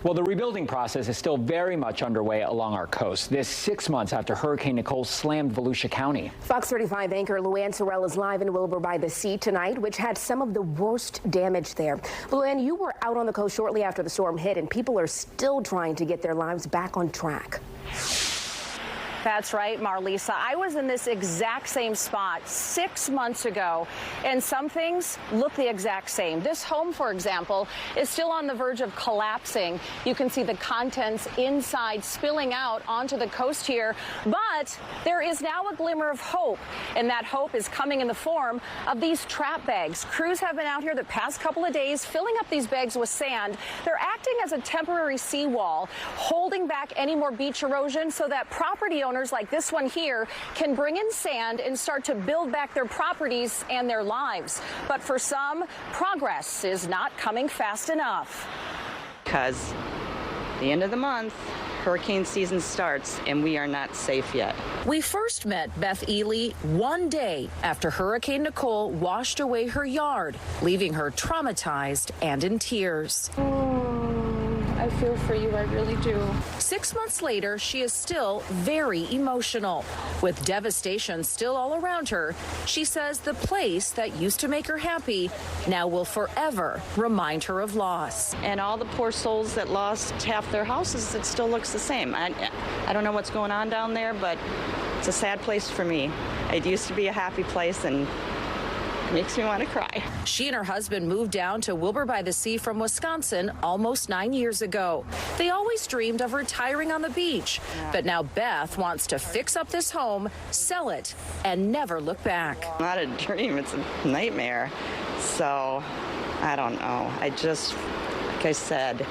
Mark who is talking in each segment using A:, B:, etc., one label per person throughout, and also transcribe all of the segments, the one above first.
A: Well, the rebuilding process is still very much underway along our coast. This 6 months after Hurricane Nicole slammed Volusia County.
B: Fox 35 anchor Luann Sorrell is live in Wilbur-By-The-Sea tonight, which had some of the worst damage there. Luann, you were out on the coast shortly after the storm hit, and people are still trying to get their lives back on track.
C: That's right, Marlisa. I was in this exact same spot 6 months ago, and some things look the exact same. This home, for example, is still on the verge of collapsing. You can see the contents inside spilling out onto the coast here, but there is now a glimmer of hope, and that hope is coming in the form of these trap bags. Crews have been out here the past couple of days filling up these bags with sand. They're acting as a temporary seawall, holding back any more beach erosion so that property owners like this one here can bring in sand and start to build back their properties and their lives. But for some, progress is not coming fast enough.
D: Because the end of the month, hurricane season starts, and we are not safe yet.
E: We first met Beth Ely one day after Hurricane Nicole washed away her yard, leaving her traumatized and in tears.
C: I feel for you, I really do.
E: 6 months later, she is still very emotional. With devastation still all around her, she says the place that used to make her happy now will forever remind her of loss.
D: And all the poor souls that lost half their houses, it still looks the same. I don't know what's going on down there, but it's a sad place for me. It used to be a happy place, and makes me want to cry.
E: She and her husband moved down to Wilbur-By-The-Sea from Wisconsin almost 9 years ago. They always dreamed of retiring on the beach, but now Beth wants to fix up this home, sell it, and never look back.
D: Not a dream, it's a nightmare. So, I don't know. Like I said,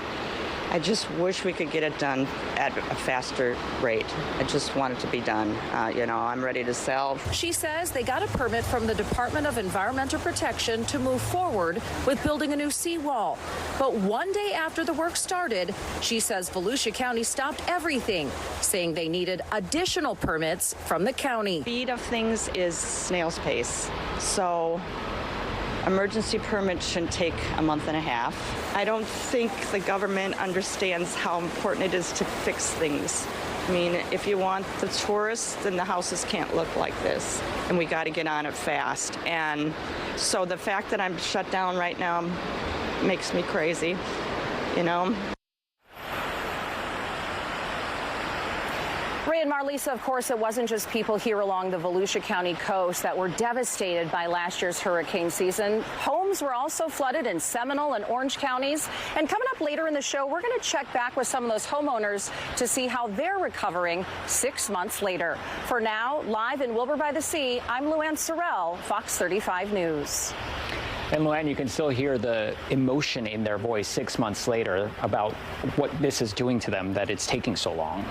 D: I just wish we could get it done at a faster rate. I just want it to be done. I'm ready to sell.
E: She says they got a permit from the Department of Environmental Protection to move forward with building a new seawall. But one day after the work started, she says Volusia County stopped everything, saying they needed additional permits from the county.
D: Speed of things is snail's pace. So emergency permit shouldn't take a month and a half. I don't think the government understands how important it is to fix things. I mean, if you want the tourists, then the houses can't look like this. And we got to get on it fast. And so the fact that I'm shut down right now makes me crazy,
C: Ray and Marlisa, of course, it wasn't just people here along the Volusia County coast that were devastated by last year's hurricane season. Homes were also flooded in Seminole and Orange counties. And coming up later in the show, we're going to check back with some of those homeowners to see how they're recovering 6 months later. For now, live in Wilbur-By-The-Sea, I'm Luann Sorrell, Fox 35 News.
A: And Luann, you can still hear the emotion in their voice 6 months later about what this is doing to them, that it's taking so long.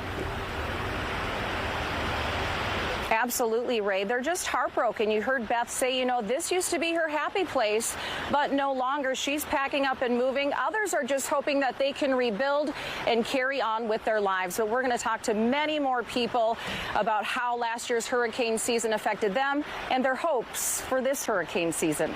C: Absolutely, Ray. They're just heartbroken. You heard Beth say, this used to be her happy place, but no longer. She's packing up and moving. Others are just hoping that they can rebuild and carry on with their lives. But we're going to talk to many more people about how last year's hurricane season affected them and their hopes for this hurricane season.